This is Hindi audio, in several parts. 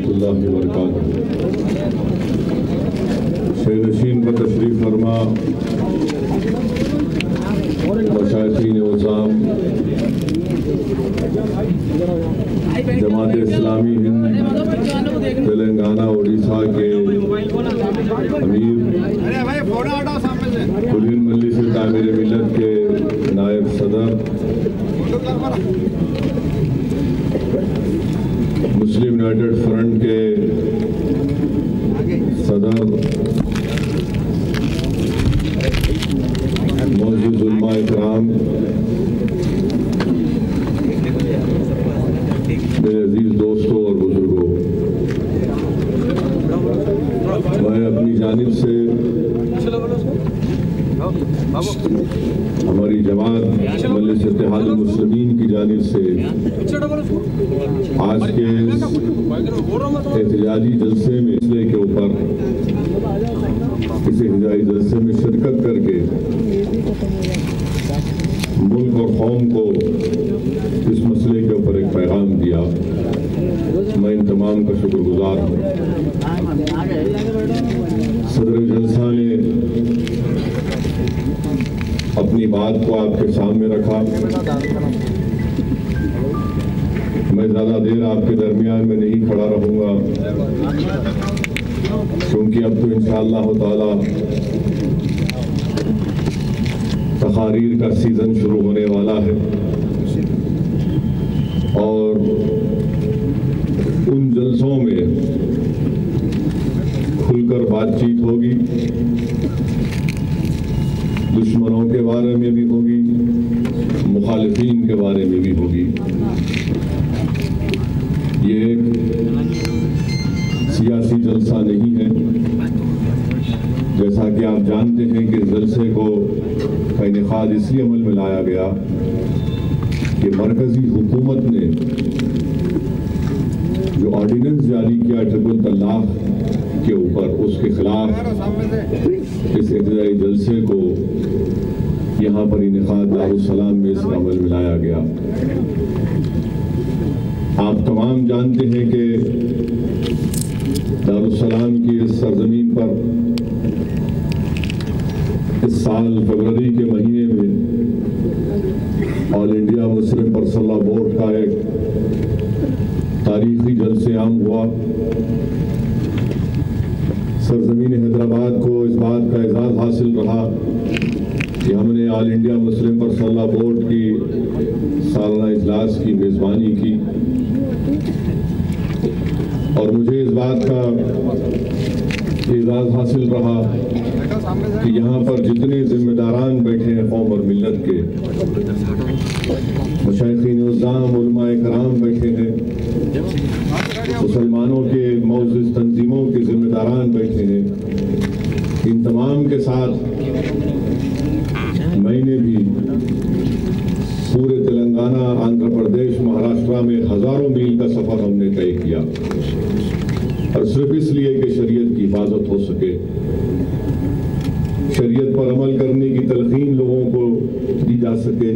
रहमतुल्लाहि व बरकातुहू। शेर-ए-नशीन पर तशरीफ़ फरमा मशाइख़-ए-निज़ाम, जमात इस्लामी हिंद तेलंगाना उड़ीसा के अमीर, कुलीन मजलिस तामीर मिल्लत के नायब सदर, मुस्लिम यूनाइटेड फ्रंट के सदर, मौजूद उलमा इकराम, मेरे अजीज दोस्तों और बुजुर्गों, मैं अपनी जानिब से हमारी जमात मजलिस इत्तेहादुल मुस्लिमीन की जानिब से आज के एहतजाजी जलसे में मसले के ऊपर इस एहतजाजी जलसे में शिरकत करके मुल्क और कौम को इस मसले के ऊपर एक पैगाम दिया। मैं इन तमाम का शुक्रगुजार हूँ। सदर जलसा ने अपनी बात को आपके सामने रखा। मैं ज़्यादा देर आपके दरमियान में नहीं खड़ा रहूँगा, क्योंकि अब तो इंशाअल्लाह ताला तकारीर का सीज़न शुरू होने वाला है और उन जलसों में खुलकर बातचीत होगी, दुश्मनों के बारे में भी होगी, मुखालिफीन के बारे में भी होगी। ये एक सियासी जलसा नहीं है। जैसा कि आप जानते हैं कि जलसे को का इनेकाद इसलिए अमल में लाया गया कि मरकज़ी हुकूमत ने जो ऑर्डिनेंस जारी किया ट्रिपल तलाक के ऊपर, उसके खिलाफ इस एहतजाजी जलसे को यहाँ पर इनेकाद दारुस्सलाम में इसका अमल में लाया गया। आप तमाम जानते हैं कि दारुस्सलाम की इस सरजमीन पर इस साल फरवरी के महीने में all India Muslim personal law board का एक तारीखी जलसे आम हुआ। सरजमीन हैदराबाद को इस बात का एजाज़ हासिल रहा कि हमने all India Muslim personal law board की सालाना इजलास की मेज़बानी की और मुझे इस बात का एजाज़ हासिल रहा कि यहाँ पर जितने जिम्मेदारान बैठे हैं कौम और मिल्लत के, मशाइख़-ए-निज़ाम, उलमा-ए-कराम बैठे हैं, मुसलमानों के मौजूद तंजीमों के जिम्मेदारान बैठे हैं, इन तमाम के साथ मैंने भी पूरे तेलंगाना, आंध्र प्रदेश, महाराष्ट्र में हज़ारों मील का सफ़र हमने तय किया और सिर्फ इसलिए कि शरीयत की हिफाजत हो सके, शरीयत पर अमल करने की तलकीन लोगों को दी जा सके,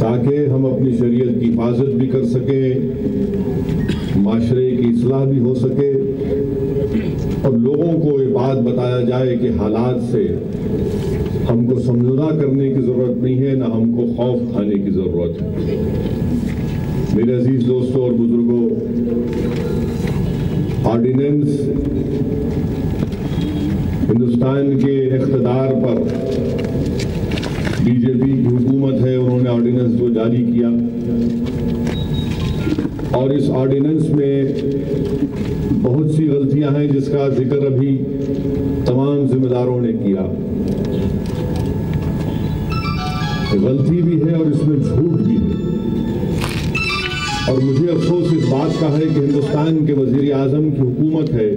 ताकि हम अपनी शरीयत की हिफाजत भी कर सकें, माशरे की इस्लाह भी हो सके और लोगों को ये बात बताया जाए कि हालात से हमको समझौता करने की ज़रूरत नहीं है, ना हमको खौफ खाने की ज़रूरत है। मेरे अजीज़ दोस्तों और बुजुर्गों, ऑर्डिनेंस हिंदुस्तान के इख्तिदार पर बीजेपी की हुकूमत है, उन्होंने ऑर्डिनेंस को जारी किया और इस ऑर्डिनेंस में बहुत सी गलतियां हैं जिसका जिक्र अभी तमाम जिम्मेदारों ने किया। गलती भी है और इसमें झूठ भी है और मुझे अफसोस इस बात का है कि हिंदुस्तान के वजीर आजम की हुकूमत है,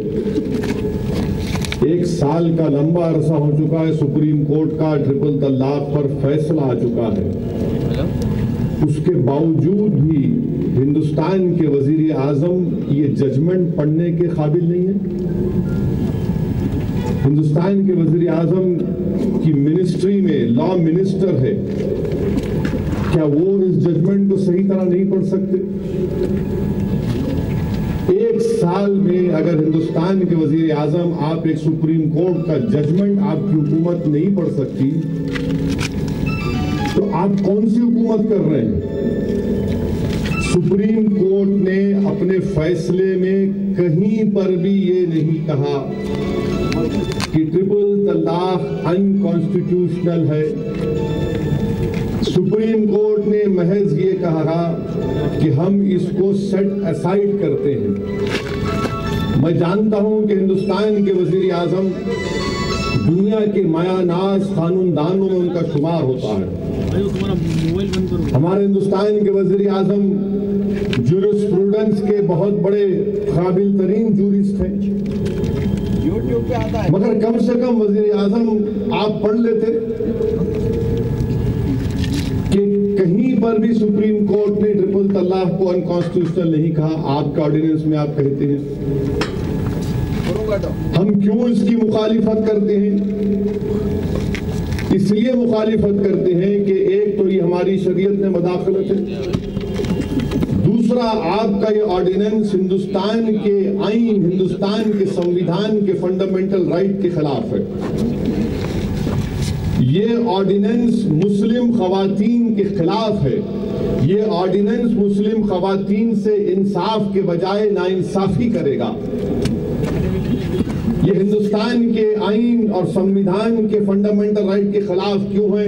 1 साल का लंबा अरसा हो चुका है, सुप्रीम कोर्ट का ट्रिपल तलाक पर फैसला आ चुका है, उसके बावजूद भी हिंदुस्तान के वजीर आजम ये जजमेंट पढ़ने के काबिल नहीं है। हिंदुस्तान के वजीर आजम की मिनिस्ट्री में लॉ मिनिस्टर है, क्या वो इस जजमेंट को सही तरह नहीं पढ़ सकते? हाल में अगर हिंदुस्तान के वजीर आजम आप एक सुप्रीम कोर्ट का जजमेंट आपकी हुकूमत नहीं पढ़ सकती तो आप कौन सी हुकूमत कर रहे हैं? सुप्रीम कोर्ट ने अपने फैसले में कहीं पर भी ये नहीं कहा कि ट्रिपल तलाक अनकॉन्स्टिट्यूशनल है। सुप्रीम कोर्ट ने महज ये कहा कि हम इसको सेट असाइड करते हैं। मैं जानता हूं कि हिंदुस्तान के वजीर आजम दुनिया के मायानाज कानूनदानों में उनका शुमार होता है। हमारे हिंदुस्तान के वजीर आजम जूरिस्प्रूडेंस के बहुत बड़े काबिल तरीन जूरिस्ट हैं, मगर कम से कम वजीर आजम आप पढ़ लेते कि कहीं पर भी सुप्रीम कोर्ट ने ट्रिपल तलाक को अनकॉन्स्टिट्यूशनल नहीं कहा। आपके ऑर्डिनेंस में आप कहते हैं। हम क्यों इसकी मुखालिफत करते हैं? इसलिए मुखालिफत करते हैं कि एक तो ये हमारी शरीयत में मदाखलत है, दूसरा आपका ये ऑर्डिनेंस हिंदुस्तान के आईन, हिंदुस्तान के संविधान के फंडामेंटल राइट के खिलाफ है। ये ऑर्डिनेंस मुस्लिम खवातीन के खिलाफ है। ये ऑर्डिनेंस मुस्लिम खवातीन से इंसाफ के बजाय नाइंसाफी करेगा। ये हिंदुस्तान के आईन और संविधान के फंडामेंटल राइट के खिलाफ क्यों है?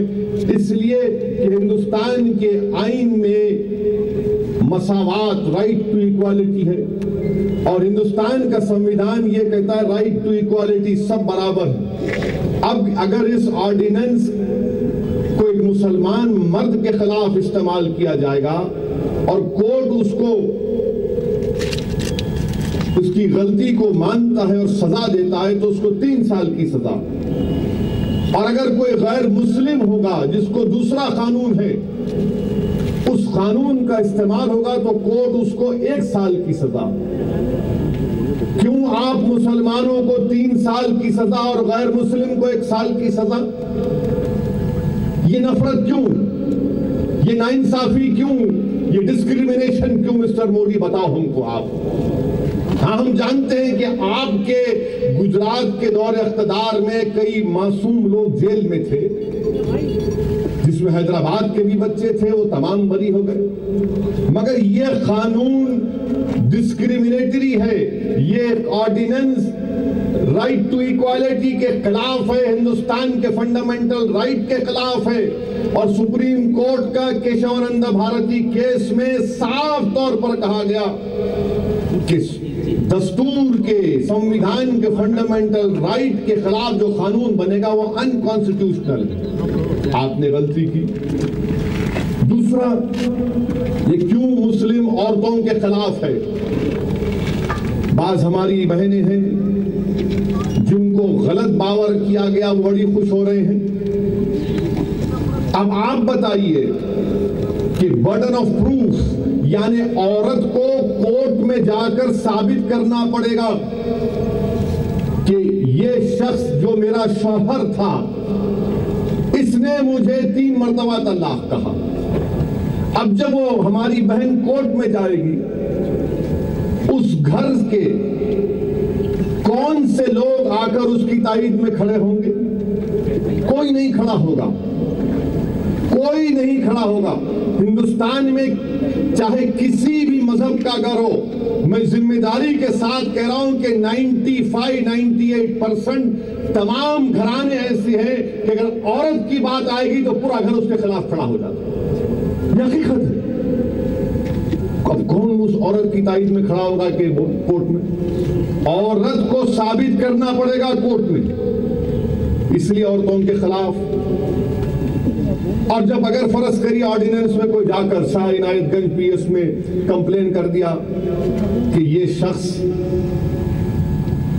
इसलिए कि हिंदुस्तान के आईन में मसावात, राइट टू इक्वालिटी है और हिंदुस्तान का संविधान ये कहता है राइट टू इक्वालिटी, सब बराबर है। अब अगर इस ऑर्डिनेंस को एक मुसलमान मर्द के खिलाफ इस्तेमाल किया जाएगा और कोर्ट उसकी गलती को मानता है और सजा देता है तो उसको 3 साल की सजा, और अगर कोई गैर मुस्लिम होगा जिसको दूसरा कानून है उस कानून का इस्तेमाल होगा तो कोर्ट उसको 1 साल की सजा। क्यों आप मुसलमानों को 3 साल की सजा और गैर मुस्लिम को 1 साल की सजा? ये नफरत क्यों? ये नाइंसाफी क्यों? ये डिस्क्रिमिनेशन क्यों? मिस्टर मोदी बताओ हमको आप। हाँ, हम जानते हैं कि आपके गुजरात के दौरे इख्तिदार में कई मासूम लोग जेल में थे, जिसमें हैदराबाद के भी बच्चे थे, वो तमाम बरी हो गए, मगर ये कानून डिस्क्रिमिनेटरी है। ये ऑर्डिनेंस राइट टू इक्वालिटी के खिलाफ है, हिंदुस्तान के फंडामेंटल राइट के खिलाफ है। और सुप्रीम कोर्ट का केशवानंद भारती केस में साफ तौर पर कहा गया कि दस्तूर के, संविधान के फंडामेंटल राइट के खिलाफ जो कानून बनेगा वो अनकॉन्स्टिट्यूशनल है। आपने गलती की। दूसरा, ये क्यों मुस्लिम औरतों के खिलाफ है? बाज हमारी बहनें हैं जिनको गलत बावर किया गया, वो बड़ी खुश हो रहे हैं। अब आप बताइए कि बर्डन ऑफ प्रूफ, यानी औरत को कोर्ट में जाकर साबित करना पड़ेगा कि ये शख्स जो मेरा शौहर था इसने मुझे 3 मरतबा तलाक कहा। अब जब वो हमारी बहन कोर्ट में जाएगी, उस घर के कौन से लोग आकर उसकी ताईद में खड़े होंगे? कोई नहीं खड़ा होगा, कोई नहीं खड़ा होगा। हिंदुस्तान में चाहे किसी भी मजहब का घर हो, मैं जिम्मेदारी के साथ कह रहा हूं कि 95-98% तमाम घराने ऐसे हैं कि अगर औरत की बात आएगी तो पूरा घर उसके खिलाफ खड़ा हो जाता है। ये हकीकत है। अब कौन उस औरत की ताईद में खड़ा होगा कि कोर्ट में? औरत को साबित करना पड़ेगा कोर्ट में, इसलिए औरतों के खिलाफ। और जब अगर फर्ज करिए ऑर्डिनेंस में कोई जाकर शाह इनायतगंज पीएस में कंप्लेन कर दिया कि ये शख्स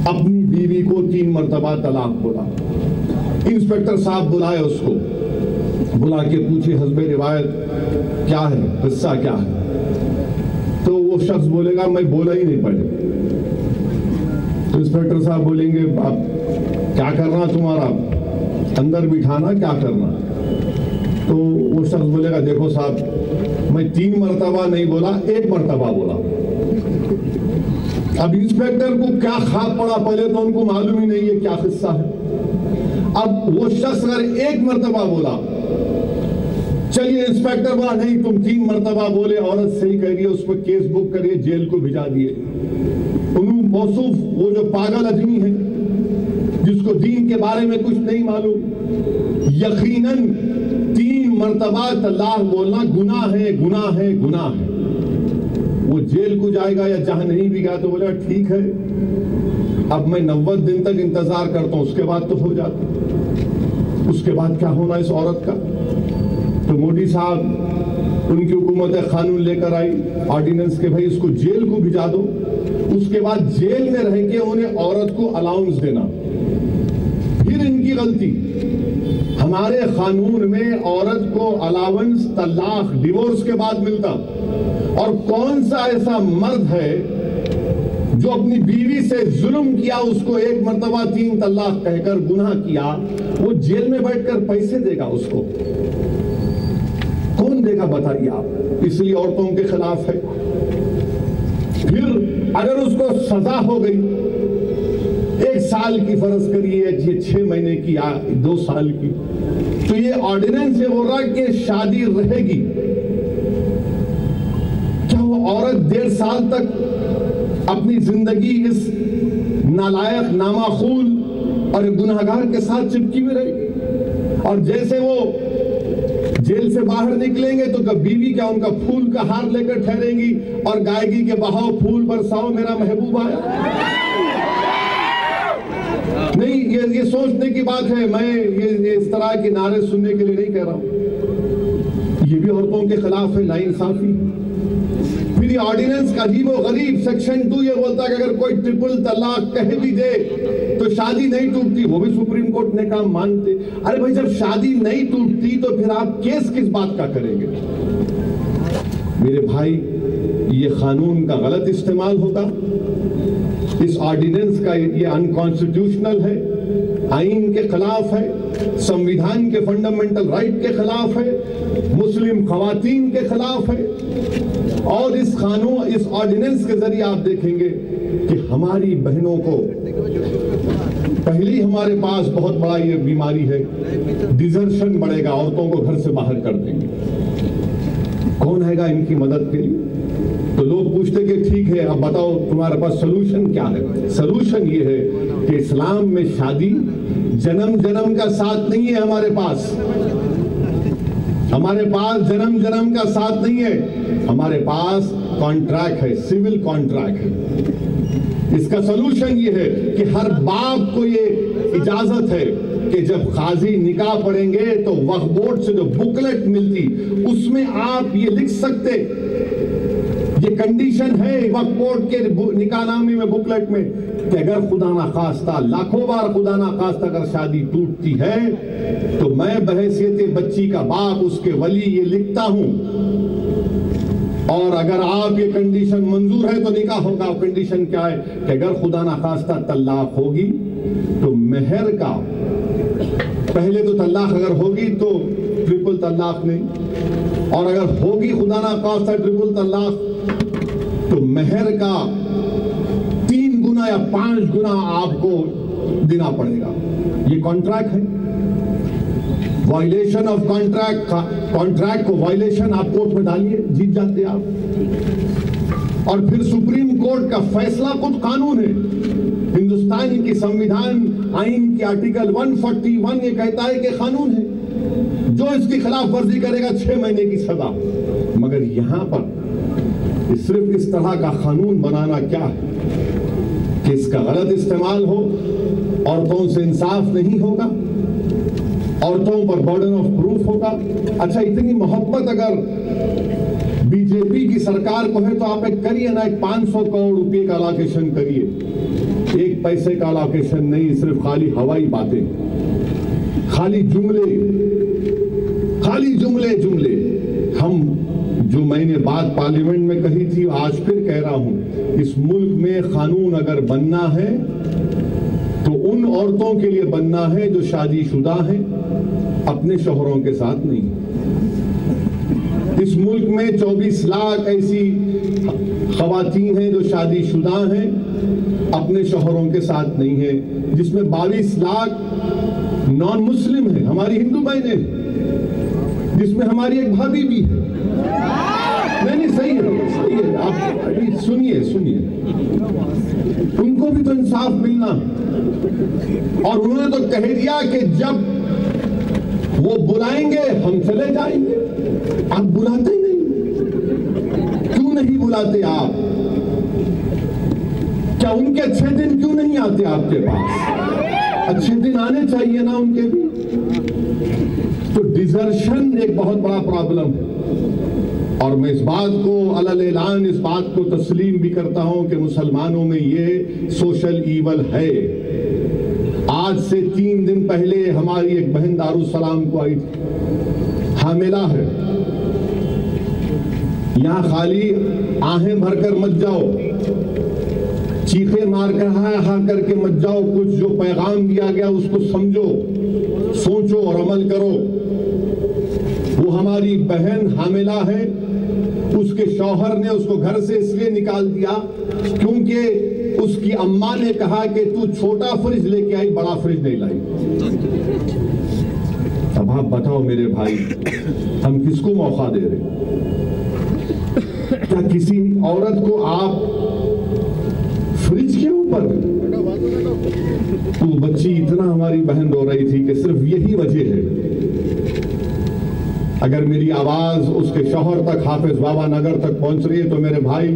अपनी बीवी को 3 मरतबा तलाक बोला, इंस्पेक्टर साहब बुलाए उसको, बुला के पूछे हस्बे रिवायत क्या है, हिस्सा क्या है? तो वो शख्स बोलेगा मैं बोला ही नहीं पहले। तो इंस्पेक्टर साहब बोलेंगे आप क्या करना, तुम्हारा अंदर बिठाना, क्या करना? तो वो शख्स बोलेगा देखो साहब मैं 3 मरतबा नहीं बोला, 1 मरतबा बोला। अब इंस्पेक्टर को क्या खाब पड़ा, पहले तो उनको मालूम ही नहीं है क्या किस्सा है। अब वो शख्स अगर एक मर्तबा बोला, चलिए इंस्पेक्टर बोला नहीं तुम 3 मर्तबा बोले, औरत सही कह रही है, उस पर केस बुक करिए, जेल को भिजा दिए। उन्होंने मौसूफ वो जो पागल आदमी है जिसको दीन के बारे में कुछ नहीं मालूम, यकीनन 3 मर्तबा तलाक बोलना गुनाह है, गुनाह है, गुनाह है। वो जेल को जाएगा या जहां नहीं भी गया तो बोला ठीक है, अब मैं 90 दिन तक इंतजार करता हूं, उसके बाद तो हो जाता। उसके बाद क्या होना इस औरत का? तो मोदी साहब उनकी हुकूमत कानून लेकर आई, ऑर्डिनेंस के भाई इसको जेल को भिजा दो, उसके बाद जेल में रह के उन्हें औरत को अलाउंस देना। फिर इनकी गलती, हमारे कानून में औरत को अलाउंस तलाक डिवोर्स के बाद मिलता, और कौन सा ऐसा मर्द है जो अपनी बीवी से जुल्म किया, उसको 1 मर्तबा 3 तलाक कहकर गुनाह किया, वो जेल में बैठकर पैसे देगा उसको? कौन देगा बताइए आप? इसलिए औरतों के खिलाफ है। फिर अगर उसको सजा हो गई 1 साल की, फर्ज करिए 6 महीने की या 2 साल की, तो ये ऑर्डिनेंस ये बोल रहा है कि शादी रहेगी। क्या वो औरत 1.5 साल तक अपनी जिंदगी इस नालायक, नामाखूल और गुनाहगार के साथ चिपकी हुई रहेगी? और जैसे वो जेल से बाहर निकलेंगे तो कब बीवी क्या उनका फूल का हार लेकर ठहरेंगी और गायकी के बहाव फूल बरसाओ मेरा महबूब आया? नहीं, ये सोचने की बात है। मैं ये इस तरह के नारे सुनने के लिए नहीं कह रहा हूं। ये भी औरतों के खिलाफ है, नाइंसाफी। फिर ये ऑर्डिनेंस का अजीब व गरीब सेक्शन 2 ये बोलता है कि अगर कोई ट्रिपल तलाक कह भी दे तो शादी नहीं टूटती, वो भी सुप्रीम कोर्ट ने कहा मानते। अरे भाई, जब शादी नहीं टूटती तो फिर आप केस किस बात का करेंगे? मेरे भाई, ये कानून का गलत इस्तेमाल होगा, इस ऑर्डिनेंस का ये अनकॉन्स्टिट्यूशनल है, आईन के खिलाफ है, संविधान के फंडामेंटल राइट के खिलाफ है, मुस्लिम खवातीन के खिलाफ है। और इस कानून, इस ऑर्डिनेंस के जरिए आप देखेंगे कि हमारी बहनों को, पहले ही हमारे पास बहुत बड़ा ये बीमारी है, डिजर्शन बढ़ेगा, औरतों को घर से बाहर कर देंगे। कौन आएगा इनकी मदद के लिए? तो लोग पूछते कि ठीक है, अब बताओ तुम्हारे पास सोल्यूशन क्या है? सोल्यूशन ये है कि इस्लाम में शादी जन्म जन्म का साथ नहीं है। हमारे पास जन्म जन्म का साथ नहीं है, हमारे पास कॉन्ट्रैक्ट है, सिविल कॉन्ट्रैक्ट है। इसका सोल्यूशन ये है कि हर बाप को ये इजाजत है कि जब काजी निकाह पढ़ेंगे तो वक्फ बोर्ड से जो बुकलेट मिलती, उसमें आप ये लिख सकते, ये कंडीशन है वक्फ बोर्ड के निकाहनामे में, बुकलेट में, कि अगर खुदा ना खास्ता, लाखों बार खुदा ना खास्ता अगर शादी टूटती है तो मैं बहैसियत बच्ची का बाप, उसके वली, ये लिखता हूं, और अगर आप ये कंडीशन मंजूर है तो निकाह होगा। कंडीशन क्या है कि अगर खुदा ना खास्ता तलाक होगी तो मेहर का, पहले तो तलाक अगर होगी तो ट्रिपल तलाक नहीं, और अगर होगी खुदा ना खास्ता ट्रिपल तलाक तो मेहर का 3 गुना या 5 गुना आपको देना पड़ेगा। ये कॉन्ट्रैक्ट है। वायलेशन ऑफ कॉन्ट्रैक्ट को वायलेशन आप कोर्ट में डालिए, जीत जाते आप। और फिर सुप्रीम कोर्ट का फैसला खुद कानून है। हिंदुस्तान की संविधान आइन की आर्टिकल 141 ये कहता है कि कानून है, जो इसकी खिलाफ वर्जी करेगा 6 महीने की सजा। मगर यहां पर सिर्फ इस तरह का कानून बनाना क्या है कि इसका गलत इस्तेमाल हो, औरतों से इंसाफ नहीं होगा, औरतों पर बर्डन ऑफ प्रूफ होगा। अच्छा, इतनी मोहब्बत अगर बीजेपी की सरकार को है तो आप एक करिए ना, एक 500 करोड़ रुपए का अलोकेशन करिए। 1 पैसे का अलोकेशन नहीं, सिर्फ खाली हवाई बातें, खाली जुमले। हम जो मैंने बात पार्लियामेंट में कही थी, आज फिर कह रहा हूं, इस मुल्क में कानून अगर बनना है तो उन औरतों के लिए बनना है जो शादीशुदा हैं, अपने शौहरों के साथ नहीं। इस मुल्क में 24 लाख ऐसी ख़वातीन हैं जो शादीशुदा हैं, अपने शौहरों के साथ नहीं है, जिसमें 22 लाख नॉन मुस्लिम हैं, हमारी हिंदू बहनें, जिसमें हमारी एक भाभी भी है। नहीं, सही है, आप अभी सुनिए, उनको भी तो इंसाफ मिलना। और उन्होंने तो कह दिया कि जब वो बुलाएंगे हम चले जाएंगे। आप बुलाते ही नहीं, क्यों नहीं बुलाते आप? क्या उनके अच्छे दिन क्यों नहीं आते आपके पास? अच्छे दिन आने चाहिए ना उनके भी। तो डिजर्शन एक बहुत बड़ा प्रॉब्लम है, और मैं इस बात को अलल ऐलान इस बात को तस्लीम भी करता हूं कि मुसलमानों में ये सोशल ईवल है। आज से 3 दिन पहले हमारी एक बहन दारुसलाम को आई थी, हामिला है। यहां खाली आहें भरकर मत जाओ, चीखे मार कर हा करके मत जाओ। कुछ जो पैगाम दिया गया उसको समझो, सोचो और अमल करो। वो हमारी बहन हामिला है, उसके शौहर ने उसको घर से इसलिए निकाल दिया क्योंकि उसकी अम्मा ने कहा कि तू छोटा फ्रिज लेके आई, बड़ा फ्रिज नहीं लाई। अब आप बताओ मेरे भाई, हम किसको मौका दे रहे? क्या किसी औरत को आप फ्रिज के ऊपर? तो बच्ची इतना हमारी बहन रो रही थी कि सिर्फ यही वजह है। अगर मेरी आवाज उसके शौहर तक, हाफिज बाबा नगर तक पहुंच रही है तो मेरे भाई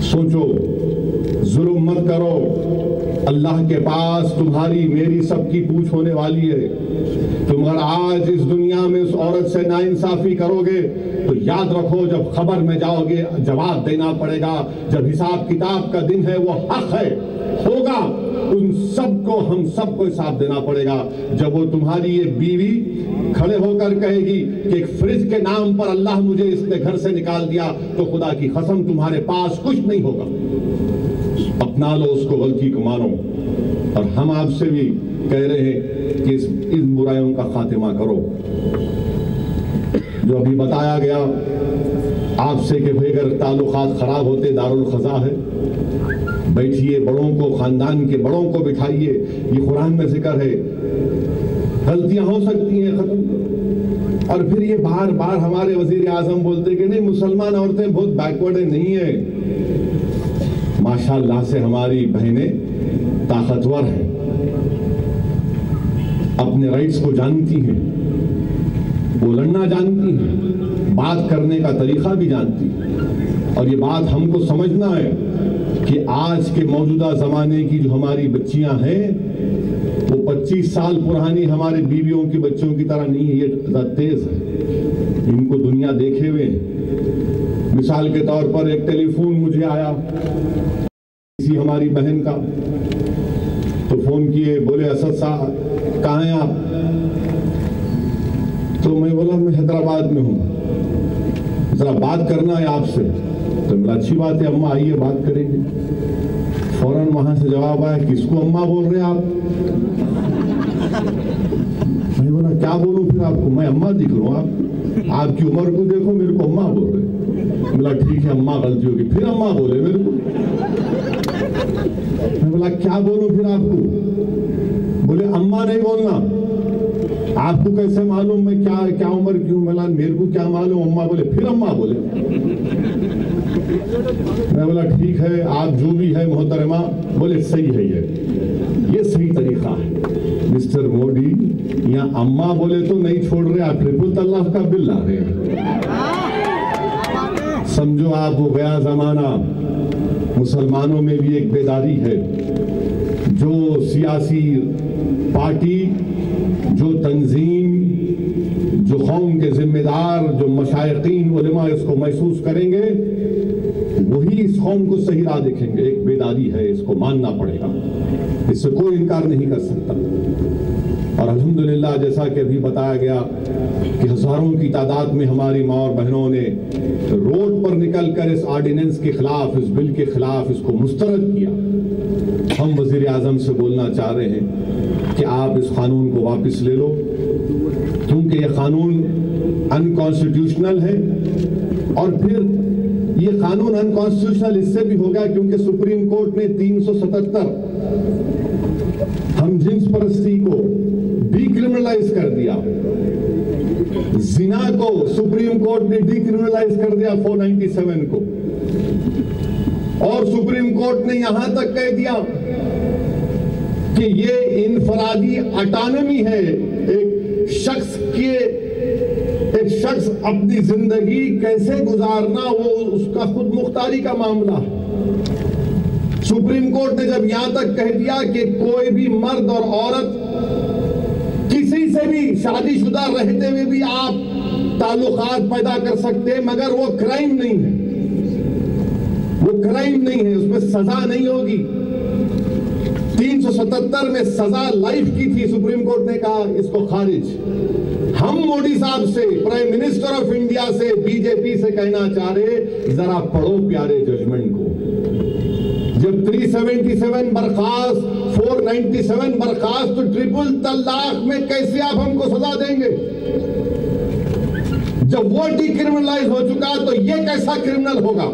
सोचो, जुल्म मत करो। अल्लाह के पास तुम्हारी मेरी सबकी पूछ होने वाली है। तुम अगर आज इस दुनिया में उस औरत से नाइंसाफी करोगे तो याद रखो, जब खबर में जाओगे जवाब देना पड़ेगा। जब हिसाब किताब का दिन है, वो हक है, होगा, उन सबको, हम सबको हिसाब देना पड़ेगा। जब वो तुम्हारी ये बीवी खड़े होकर कहेगी कि एक फ्रिज के नाम पर अल्लाह मुझे इसने घर से निकाल दिया, तो खुदा की कसम तुम्हारे पास कुछ नहीं होगा। अपना लो उसको, गलती को मानो। और हम आपसे भी कह रहे हैं कि इन बुराइयों का खात्मा करो। जो अभी बताया गया आपसे कि भाई अगर ताल्लुकात खराब होते, दारुल खज़ा है, बैठिए, बड़ों को, खानदान के बड़ों को बिठाइए। ये कुरान में जिक्र है, गलतियां हो सकती हैं, खत्म करो। और फिर ये बार बार हमारे वजीर आजम बोलते कि नहीं मुसलमान औरतें बहुत बैकवर्ड है। नहीं है, माशाअल्लाह से हमारी बहनें ताकतवर हैं, अपने राइट्स को जानती हैं, वो लड़ना जानती हैं, बात करने का तरीका भी जानती हैं। और ये बात हमको समझना है कि आज के मौजूदा जमाने की जो हमारी बच्चियां हैं वो 25 साल पुरानी हमारे बीवियों की बच्चों की तरह नहीं है। ये तेज है, इनको दुनिया देखे हुए। मिसाल के तौर पर एक टेलीफोन मुझे आया किसी हमारी बहन का, तो फोन किए, बोले असद साहब कहाँ हैं आप? तो मैं बोला मैं हैदराबाद में हूँ, जरा बात करना है आपसे। तो मेरा अच्छी बात है अम्मा आइए बात करेंगे। फौरन वहां से जवाब आया, किसको अम्मा बोल रहे हैं आप? मैं बोला क्या बोलूं फिर आपको, मैं अम्मा दिख रहा हूं, आप आपकी उम्र को देखो, मेरे को अम्मा बोल रहे। बोला ठीक है अम्मा गलती होगी, फिर अम्मा बोले मेरे को। मैं बोला क्या बोलूं फिर आपको? बोले अम्मा नहीं बोलना। आपको कैसे मालूम मैं क्या उम्र की हूं? बोला मेरे को क्या मालूम, अम्मा बोले, फिर अम्मा बोले। मैं बोला ठीक है, आप जो भी है मोहतरमा। बोले सही है, ये सही तरीका है। मिस्टर मोदी यहाँ अम्मा बोले तो नहीं छोड़ रहे, आप ट्रिपल तलाक का बिल ला रहे हैं। समझो आप वो गया जमाना। मुसलमानों में भी एक बेदारी है। जो सियासी पार्टी, जो तंजीम, जो कौम के जिम्मेदार, जो मशाइकीन उलमा इसको महसूस करेंगे, वही इस कौम को सही राह देखेंगे। एक बेदारी है, इसको मानना पड़ेगा, इससे कोई इनकार नहीं कर सकता। और अल्हम्दुलिल्लाह जैसा कि अभी बताया गया कि हजारों की तादाद में हमारी माँ और बहनों ने रोड पर निकलकर इस ऑर्डिनेंस के खिलाफ, इस बिल के खिलाफ इसको मुस्तरद किया। हम वजीर आजम से बोलना चाह रहे हैं कि आप इस कानून को वापस ले लो, क्योंकि कि यह कानून अनकॉन्स्टिट्यूशनल है, और फिर ये कानून अनकॉन्स्टिट्यूशनल इससे भी होगा क्योंकि सुप्रीम कोर्ट ने 377 हम जिन्स परस्ती को डीक्रिमिनलाइज कर दिया, जिना को सुप्रीम कोर्ट ने डीक्रिमिनलाइज कर दिया 497 को, और सुप्रीम कोर्ट ने यहां तक कह दिया कि ये इनफरादी ऑटोनॉमी है, एक शख्स अपनी जिंदगी कैसे गुजारना वो उसका खुद मुख्तारी का मामला है। सुप्रीम कोर्ट ने जब यहां तक कह दिया कि कोई भी मर्द और औरत किसी से भी शादीशुदा रहते हुए भी आप ताल्लुकात पैदा कर सकते हैं, मगर वो क्राइम नहीं है, वो क्राइम नहीं है, उसमें सजा नहीं होगी। 377 में सजा लाइफ की थी, सुप्रीम कोर्ट ने कहा इसको खारिज। हम मोदी साहब से, प्राइम मिनिस्टर ऑफ इंडिया से, बीजेपी से कहना चाह रहे, जरा पढ़ो प्यारे जजमेंट को। जब 377 बर्खास्त, 497 बर्खास्त, तो ट्रिपल तलाक में कैसे आप हमको सजा देंगे? जब वो डिक्रिमिनलाइज हो चुका तो ये कैसा क्रिमिनल होगा?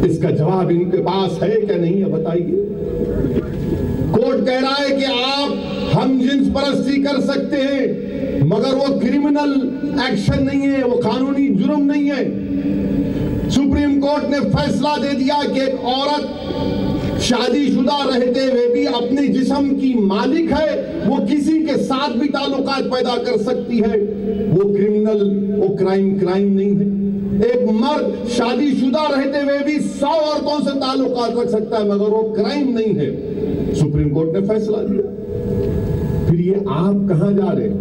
इसका जवाब इनके पास है क्या नहीं है बताइए। कोर्ट कह रहा है कि आप हम जिन्स परस्ती कर सकते हैं, मगर वो क्रिमिनल एक्शन नहीं है, वो कानूनी जुर्म नहीं है। सुप्रीम कोर्ट ने फैसला दे दिया कि एक औरत शादीशुदा रहते हुए भी अपने जिस्म की मालिक है, वो किसी के साथ भी ताल्लुकात पैदा कर सकती है, वो क्रिमिनल, वो क्राइम नहीं है। एक मर्द शादीशुदा रहते हुए भी 100 औरतों से ताल्लुकात रख सकता है, मगर वो क्राइम नहीं है। सुप्रीम कोर्ट ने फैसला दिया। फिर ये आप कहां जा रहे हैं?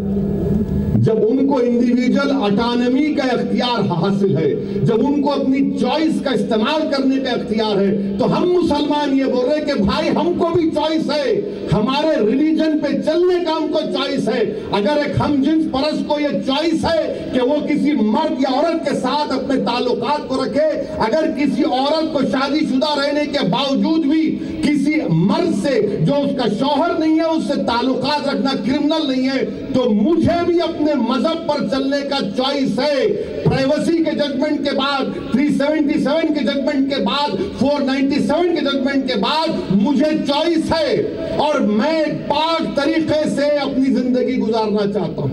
जब उनको इंडिविजुअल ऑटोनॉमी का इख्तियार हासिल है, जब उनको अपनी चॉइस का इस्तेमाल करने का इख्तियार है, तो हम मुसलमान ये बोल रहे हैं कि भाई हमको भी चॉइस है, हमारे रिलीजन पे चलने का हमको चॉइस है। अगर एक हम जिन्स परस्त को ये चॉइस है कि वो किसी मर्द या औरत के साथ अपने ताल्लुकात को रखे, अगर किसी औरत को शादीशुदा रहने के बावजूद भी किसी मर्द से जो उसका शौहर नहीं है उससे ताल्लुकात रखना क्रिमिनल नहीं है, तो मुझे भी अपने मजहब पर चलने का चॉइस है। प्राइवेसी के जजमेंट के बाद, 377 के जजमेंट के बाद, 497 के जजमेंट के बाद मुझे चॉइस है, और मैं पाक तरीके से अपनी जिंदगी गुजारना चाहता हूं।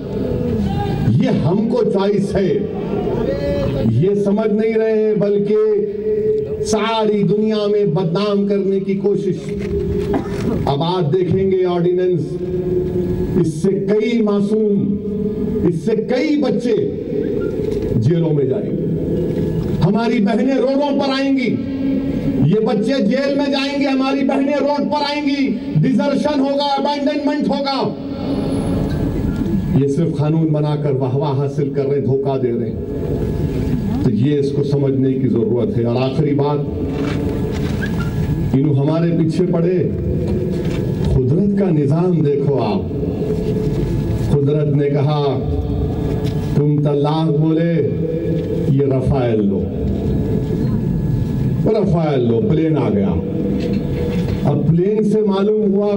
ये हमको चॉइस है, ये समझ नहीं रहे, बल्कि सारी दुनिया में बदनाम करने की कोशिश। अब आप देखेंगे ऑर्डिनेंस, इससे कई मासूम, इससे कई बच्चे जेलों में जाएंगे, हमारी बहनें रोडों पर आएंगी, ये बच्चे जेल में जाएंगे, हमारी बहनें रोड पर आएंगी, डिजर्शन होगा, अबैंडनमेंट होगा। ये सिर्फ कानून बनाकर वाहवाह हासिल कर रहे, धोखा दे रहे हैं। तो ये इसको समझने की जरूरत है। और आखिरी बात, इन्हों हमारे पीछे पड़े, कुदरत का निजाम देखो आप। कुदरत ने कहा तुम तलाक बोले, ये रफाएल लो, रफाएल लो, प्लेन आ गया। अब प्लेन से मालूम हुआ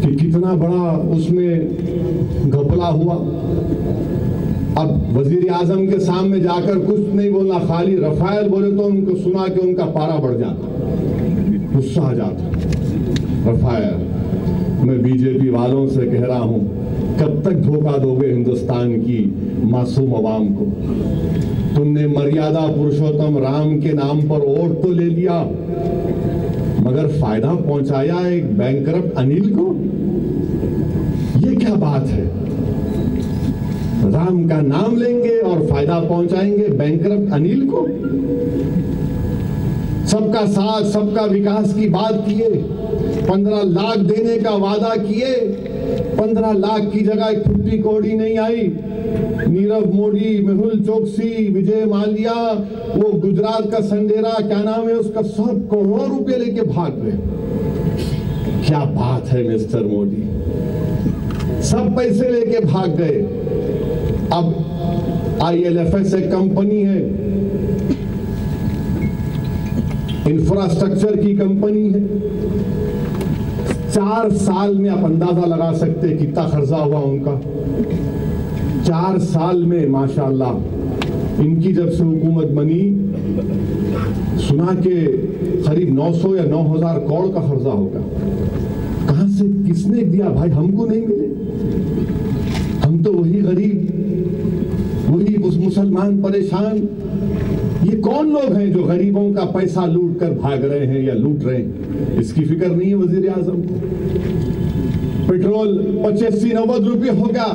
कि कितना बड़ा उसमें घपला हुआ। अब वजीर आजम के सामने जाकर कुछ नहीं बोलना, खाली रफाएल बोले तो उनको सुना कि उनका पारा बढ़ जाता, गुस्सा आ जाता। रफाएल, मैं बीजेपी वालों से कह रहा हूं, कब तक धोखा दोगे हिंदुस्तान की मासूम अवाम को? तुमने मर्यादा पुरुषोत्तम राम के नाम पर वोट तो ले लिया, मगर फायदा पहुंचाया एक बैंकरप्ट अनिल को। ये क्या बात है? राम का नाम लेंगे और फायदा पहुंचाएंगे बैंकरप्ट अनिल को। सबका साथ, सबका विकास की बात किए, 15 लाख देने का वादा किए, 15 लाख की जगह एक फुट्टी कौड़ी नहीं आई। नीरव मोदी, मेहुल चोकसी, विजय माल्या, वो गुजरात का संडेरा, क्या नाम है उसका, सब करोड़ों रुपए लेके भाग गए। क्या बात है मिस्टर मोदी, सब पैसे लेके भाग गए। अब IL&FS एक कंपनी है, इंफ्रास्ट्रक्चर की कंपनी है, 4 साल में आप अंदाजा लगा सकते कितना खर्चा हुआ उनका। 4 साल में माशाअल्लाह इनकी जब से हुकूमत बनी, सुना के करीब 900 या 9000 करोड़ का खर्चा होगा। कहां से, किसने दिया भाई? हमको नहीं मिले। हम तो वही गरीब, वही मुसलमान परेशान। ये कौन लोग हैं जो गरीबों का पैसा लूट कर भाग रहे हैं या लूट रहे हैं? इसकी फिक्र नहीं है वजीर आजम को। पेट्रोल 85-90 रुपये होगा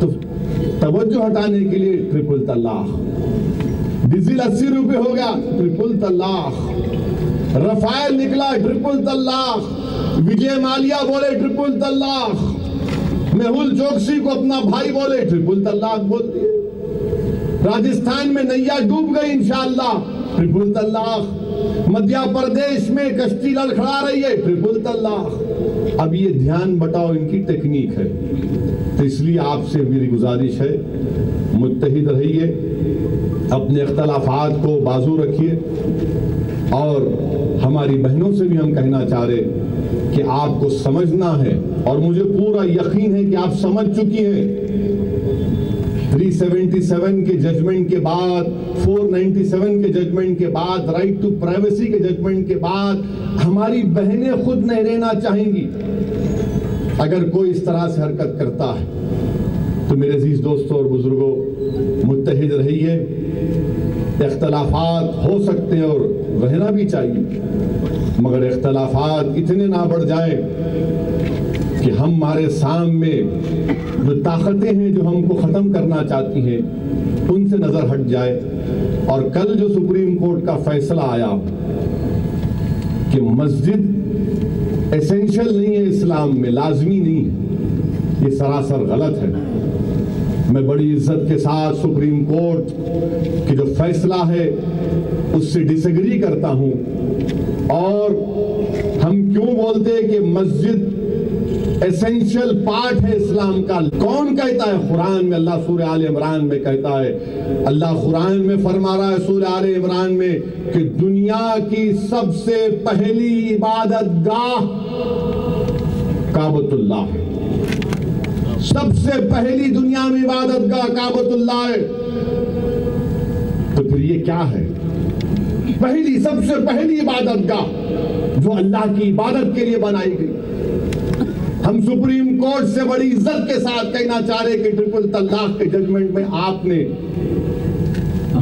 तो तवज्जो हटाने के लिए ट्रिपल तलाक। डीजल 80 रुपये होगा, ट्रिपल तलाक। रफाल निकला, ट्रिपल तलाक। विजय माल्या बोले ट्रिपल तलाक। मेहुल चोकसी को अपना भाई बोले, ट्रिपल तलाक बोल दिए। राजस्थान में नैया डूब गई इंशाअल्लाह, ट्रिपल तलाक। मध्य प्रदेश में कश्ती लड़खड़ा रही है, ट्रिपल तलाक। अब ये ध्यान बटाओ इनकी टेक्निक है। तो इसलिए आपसे मेरी गुजारिश है, मुत्तहिद रहिए, अपने इख्तलाफात को बाजू रखिए। और हमारी बहनों से भी हम कहना चाह रहे कि आपको समझना है, और मुझे पूरा यकीन है कि आप समझ चुकी हैं। 377 के जजमेंट के बाद, 497 के जजमेंट के बाद, राइट टू प्राइवेसी के जजमेंट के बाद हमारी बहनें खुद नहीं रहना चाहेंगी अगर कोई इस तरह से हरकत करता है। तो मेरे अजीज दोस्तों और बुजुर्गों, मुत्तहिद रहिए। इख्तलाफात हो सकते हैं और रहना भी चाहिए, मगर इख्तलाफात इतने ना बढ़ जाए कि हमारे सामने जो ताकतें हैं जो हमको ख़त्म करना चाहती हैं उनसे नज़र हट जाए। और कल जो सुप्रीम कोर्ट का फैसला आया कि मस्जिद एसेंशियल नहीं है, इस्लाम में लाजमी नहीं है, ये सरासर गलत है। मैं बड़ी इज्जत के साथ सुप्रीम कोर्ट की जो फैसला है उससे डिसएग्री करता हूं। और हम क्यों बोलते हैं कि मस्जिद एसेंशियल पार्ट है इस्लाम का? कौन कहता है? कुरान में अल्लाह सूरह आले इमरान में कहता है, अल्लाह कुरान में फरमा रहा है सूरह आले इमरान में कि दुनिया की सबसे पहली इबादत गाह काबतुल्लाह है। सबसे पहली दुनिया में इबादत गाह काबतुल्लाह है। तो फिर ये क्या है? पहली, सबसे पहली इबादत गाह जो अल्लाह की इबादत के लिए बनाई गई। हम सुप्रीम कोर्ट से बड़ी इज्जत के साथ कहना चाह रहे कि ट्रिपल तलाक के जजमेंट में आपने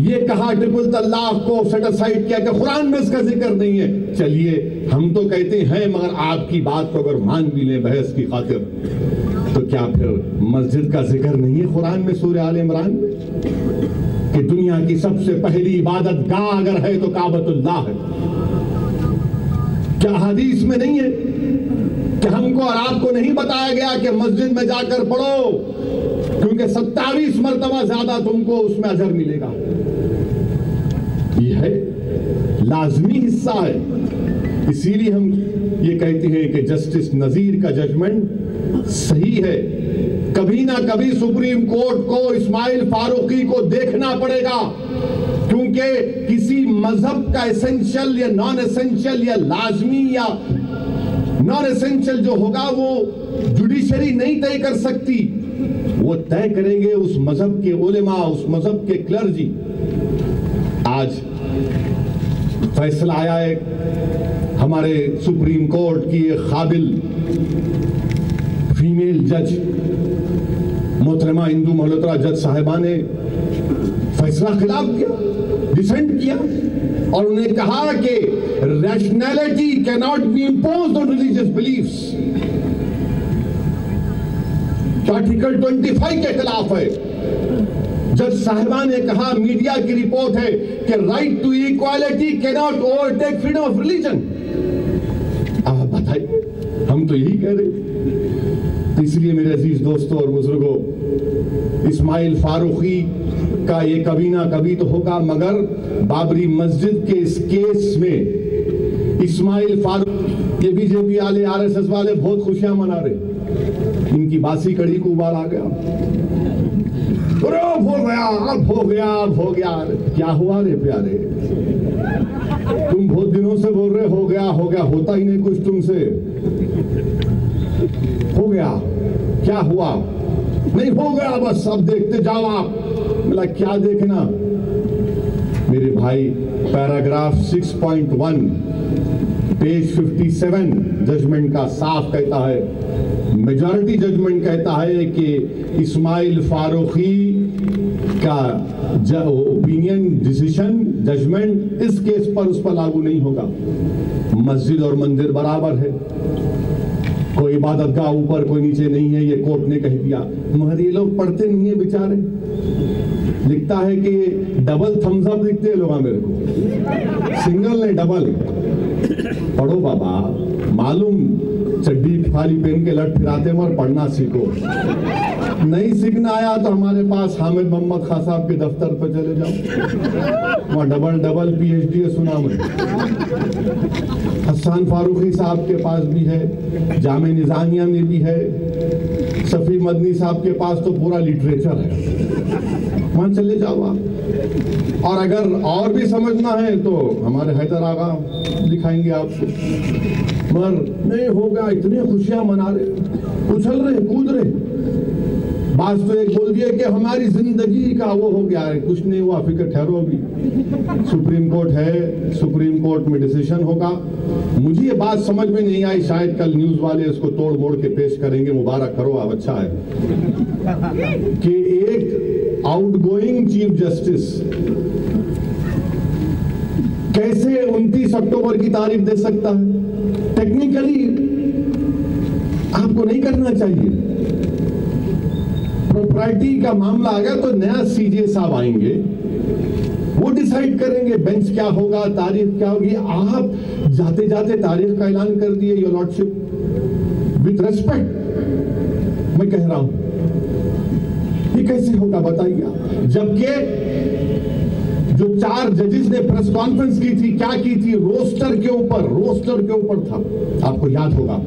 ये कहा, ट्रिपल तलाक को सेट असाइड किया कि कुरान में इसका जिक्र नहीं है। चलिए, हम तो कहते हैं, मगर आपकी बात को अगर मान भी लें बहस की खातिर, तो क्या फिर मस्जिद का जिक्र नहीं है कुरान में सूरह आले इमरान में कि दुनिया की सबसे पहली इबादत गाह अगर है तो काबतुल्लाह है? क्या हदीस में नहीं है कि हमको और आपको नहीं बताया गया कि मस्जिद में जाकर पढ़ो क्योंकि 27 मरतबा ज्यादा तुमको उसमें अजर मिलेगा? ये है, लाजमी हिस्सा है। इसीलिए हम ये कहते हैं कि जस्टिस नजीर का जजमेंट सही है। कभी ना कभी सुप्रीम कोर्ट को इस्माइल फारूकी को देखना पड़ेगा, क्योंकि किसी मजहब का एसेंशियल या नॉन एसेंशियल या लाजमी या नॉन एसेंशियल जो होगा वो जुडिशरी नहीं तय कर सकती, वो तय करेंगे उस मजहब के उलेमा, उस मजहब के क्लर्जी। आज फैसला आया है हमारे सुप्रीम कोर्ट की एक काबिल फीमेल जज मोहतरमा इंदु मल्होत्रा जज साहिबा ने फैसला खिलाफ किया, डिसेंट किया, और उन्हें कहा कि rationality can not be imposed on religious beliefs. Article 25 के खिलाफ है। जज साहिबा ने कहा, मीडिया की रिपोर्ट है कि right to equality can not overtake freedom of religion. आप बताइए, हम तो यही कह रहे। तो इसलिए मेरे अजीज दोस्तों और बुजुर्गों, इस्माइल फारूकी का ये कभी ना कभी तो होगा, मगर बाबरी मस्जिद के इस केस में इस्माइल फारूकी, ये बीजेपी वाले, आरएसएस वाले बहुत खुशियां मना रहे। इनकी बासी कड़ी को उबाल आ गया, हो गया, अब हो गया, अब हो गया। क्या हुआ रे प्यारे? तुम बहुत दिनों से बोल रहे हो गया, हो गया, होता ही नहीं कुछ तुमसे। हो गया, क्या हुआ? नहीं हो गया, बस अब देखते जाओ आप। बोला क्या देखना मेरे भाई? पैराग्राफ 6.1 पेज 57 जजमेंट का साफ कहता है, मेजॉरिटी जजमेंट कहता है कि इस्माइल फारूकी का ओपिनियन, डिसीजन, जजमेंट इस केस पर उस पर लागू नहीं होगा। मस्जिद और मंदिर बराबर है, कोई इबादत गाह ऊपर कोई नीचे नहीं है, ये कोर्ट ने कह दिया। मगर ये लोग पढ़ते नहीं है बेचारे। लिखता है कि डबल थम्स अप लिखते हैं लोग मेरे को, सिंगल नहीं डबल। पढ़ो बाबा, मालूम चड्डी फाली पहन के लट फिराते मर, पढ़ना सीखो। नहीं सीखना आया तो हमारे पास हामिद मोहम्मद खां साहब के दफ्तर पर चले जाओ, वहाँ डबल PhD सुना मैं। हसन फारूकी साहब के पास भी है, जामे निजामिया में भी है, शफी मदनी साहब के पास तो पूरा लिटरेचर है, वहाँ चले जाओ आप। और अगर और भी समझना है तो हमारे हैदर आगा दिखाएंगे आपको। मगर नहीं होगा, इतनी खुशियां मना रहे, उछल रहे, कूद रहे। बात तो एक बोल दिया कि हमारी जिंदगी का वो हो गया है, कुछ नहीं हुआ, फिक्र ठहरो। अभी सुप्रीम कोर्ट है, सुप्रीम कोर्ट में डिसीजन होगा। मुझे ये बात समझ में नहीं आई, शायद कल न्यूज वाले इसको तोड़ मोड़ के पेश करेंगे। मुबारक करो आप, अच्छा है कि एक आउटगोइंग चीफ जस्टिस कैसे 29 अक्टूबर की तारीख दे सकता है? टेक्निकली आपको नहीं करना चाहिए। प्रॉपर्टी का मामला आ गया तो नया CJ साहब आएंगे, वो डिसाइड करेंगे बेंच क्या होगा, तारीख क्या होगी। आप जाते जाते तारीख का ऐलान कर दिए, योर लॉर्डशिप। विथ रेस्पेक्ट मैं कह रहा हूं, ये कैसे होगा बताइए आप? जबकि जो 4 जजेस ने प्रेस कॉन्फ्रेंस की थी, क्या की थी? रोस्टर के ऊपर था, आपको याद होगा।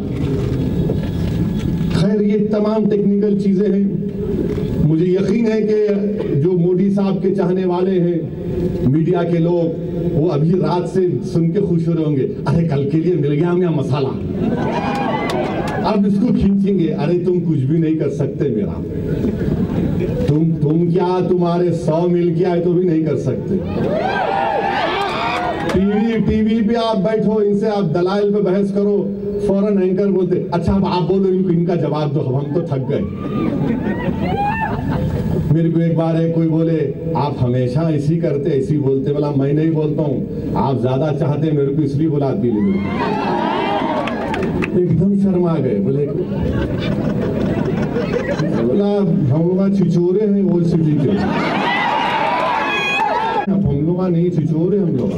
खैर, ये तमाम टेक्निकल चीजें हैं। मुझे यकीन है कि जो मोदी साहब के चाहने वाले हैं, मीडिया के लोग, वो अभी रात से सुन के खुश हो रहे होंगे, अरे कल के लिए मिल गया हमें मसाला, अब इसको खींचेंगे। अरे तुम कुछ भी नहीं कर सकते मेरा, तुम क्या, तुम्हारे 100 मिल गया है तो भी नहीं कर सकते। टीवी पे आप बैठो, इनसे आप दलाइल पे बहस करो, फौरन एंकर बोलते अच्छा अब आप बोलो, इनका जवाब दो, हम तो थक गए। मेरे को एक बार है कोई बोले आप हमेशा ऐसी करते, ऐसी बोलते। बोला मैं नहीं बोलता हूँ, आप ज्यादा चाहते मेरे को इसलिए बुलाती। एकदम शर्मा गए। बोला हम लोग छिछोरे हैं ओल्ड सिटी के, हम लोग नहीं छिछोरे, हम लोग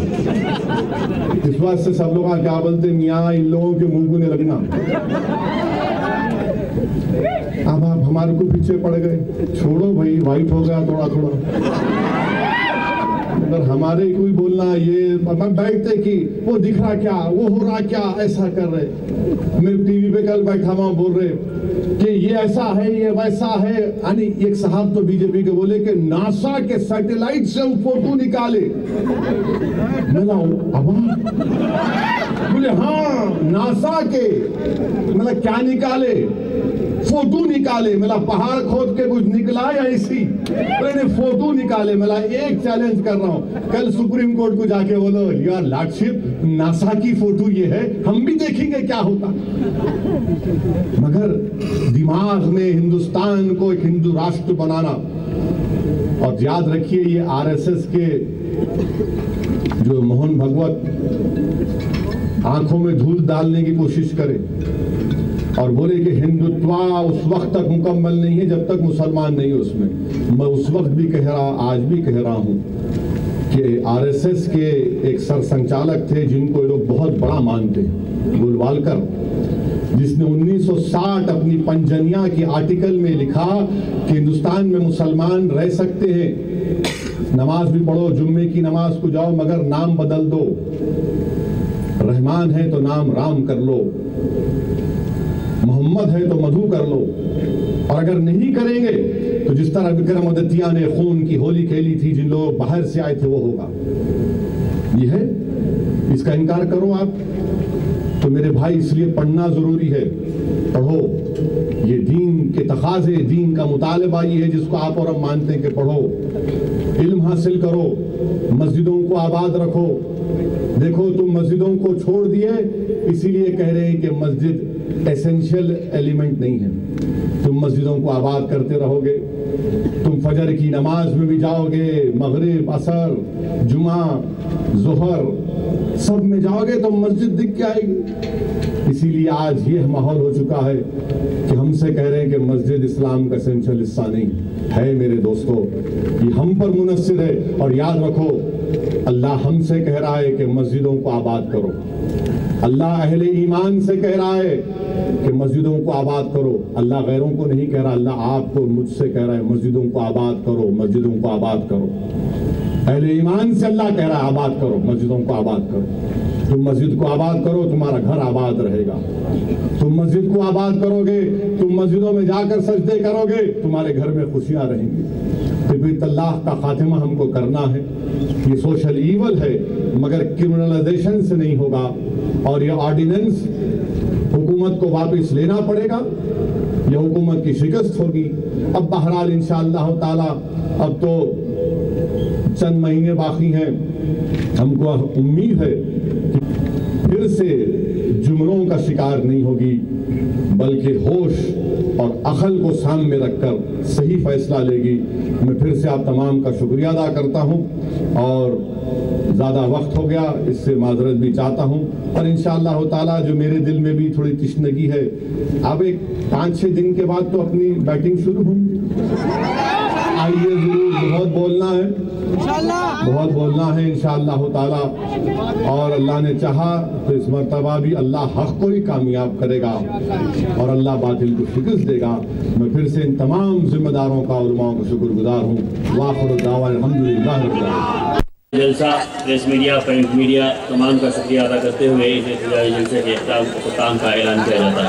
इस बात से सब लोग क्या बोलते, मियाँ इन लोगों के मुंह को नहीं लगना। अब आप हमारे को पीछे पड़ गए, छोड़ो भाई, वाइट हो गया थोड़ा थोड़ा। अगर हमारे कोई बोलना, ये बैठते कि वो दिख रहा क्या, वो हो रहा क्या, ऐसा कर रहे। मैं टीवी पे कल बैठा हुआ बोल रहे कि ये ऐसा है, ये वैसा है। यानी एक साहब तो बीजेपी के बोले कि नासा के सैटेलाइट से फोटो निकाले। बोले हाँ नासा के, मतलब क्या निकाले? फोटो निकाले। मतलब पहाड़ खोद के कुछ निकला या इसी? मैंने फोटो निकाले। मतलब एक चैलेंज कर रहा हूं, कल सुप्रीम कोर्ट को जाके बोलो यार लॉर्डशिप, नासा की फोटो ये है, हम भी देखेंगे क्या होता। मगर दिमाग में हिंदुस्तान को एक हिंदू राष्ट्र बनाना, और याद रखिए ये RSS के जो मोहन भगवत आंखों में धूल डालने की कोशिश करे और बोले कि हिंदुत्व उस वक्त तक मुकम्मल नहीं है जब तक मुसलमान नहीं है उसमें। मैं उस वक्त भी कह रहा, आज भी कह रहा हूं कि RSS के एक सरसंचालक थे जिनको ये लोग बहुत बड़ा मानते हैं, गोलवालकर, जिसने 1960 अपनी पंजनिया के आर्टिकल में लिखा कि हिंदुस्तान में मुसलमान रह सकते हैं, नमाज भी पढ़ो, जुम्मे की नमाज को जाओ, मगर नाम बदल दो। रहमान है तो नाम राम कर लो, मोहम्मद है तो मधु कर लो, और अगर नहीं करेंगे तो जिस तरह विक्रमादित्य ने खून की होली खेली थी, जिन लोग बाहर से आए थे वो होगा। ये है, इसका इनकार करो आप तो मेरे भाई, इसलिए पढ़ना जरूरी है। पढ़ो, ये दीन के तकाजे, दीन का मुतालबा ये है जिसको आप और हम मानते हैं कि पढ़ो, इल्म हासिल करो, मस्जिदों को आबाद रखो। देखो तुम मस्जिदों को छोड़ दिए, इसीलिए कह रहे हैं कि मस्जिद एसेंशियल एलिमेंट नहीं है। तुम मस्जिदों को आबाद करते रहोगे, तुम फजर की नमाज में भी जाओगे, मगरिब, असर, जुमा, जोहर सब में जाओगे तो मस्जिद दिख के आएगी। इसीलिए आज ये माहौल हो चुका है कि हमसे कह रहे हैं कि मस्जिद इस्लाम का एसेंशियल हिस्सा नहीं है। मेरे दोस्तों, ये हम पर मुनस्सिर है। और याद रखो, अल्लाह हमसे कह रहा है कि मस्जिदों को आबाद करो। अल्लाह अहले ईमान से कह रहा है कि मस्जिदों को आबाद करो। अल्लाह गैरों को नहीं कह रहा, अल्लाह आपको, मुझसे कह रहा है मस्जिदों को आबाद करो, मस्जिदों को आबाद करो। अहले ईमान से अल्लाह कह रहा है आबाद करो, मस्जिदों को आबाद करो। तुम मस्जिद को आबाद करो, तुम्हारा घर आबाद रहेगा। तुम मस्जिद को आबाद करोगे, तुम मस्जिदों में जाकर सजदे करोगे, तुम्हारे घर में खुशियां रहेंगी। फिर तलाक का खात्मा हमको करना है। ये सोशल ईवल है, मगर क्रिमिनलाइजेशन से नहीं होगा। और ये ऑर्डिनेंस हुकूमत को वापस लेना पड़ेगा, ये हुकूमत की शिकस्त होगी। अब बहरहाल इंशाअल्लाह ताला अब तो चंद महीने बाकी हैं। हमको उम्मीद है कि फिर से जुमलों का शिकार नहीं होगी, बल्कि होश और अकल को सामने रखकर सही फैसला लेगी। मैं फिर से आप तमाम का शुक्रिया अदा करता हूं और ज़्यादा वक्त हो गया, इससे माजरत भी चाहता हूं। और इंशाअल्लाह ताला जो मेरे दिल में भी थोड़ी तशनगी है, अब एक 5-6 दिन के बाद तो अपनी बैटिंग शुरू होगी। आइए जरूर, बहुत बोलना है, बहुत बोलना है इंशाअल्लाह ताला। और अल्लाह ने चाहा तो इस मर्तबा भी अल्लाह हक को ही कामयाब करेगा और अल्लाह बातिल को शिकस्त देगा। मैं फिर से इन तमाम जिम्मेदारों का, उलमाओं का शुक्रगुजार हूँ। वाखिर दावा अल्हम्दुलिल्लाह रब्बिल आलमीन। जलसा, प्रेस मीडिया, प्रिंट मीडिया तमाम का शुक्रिया अदा करते हुए इस इफ्तिताई जलसे के इख्तिताम का ऐलान किया जाता है।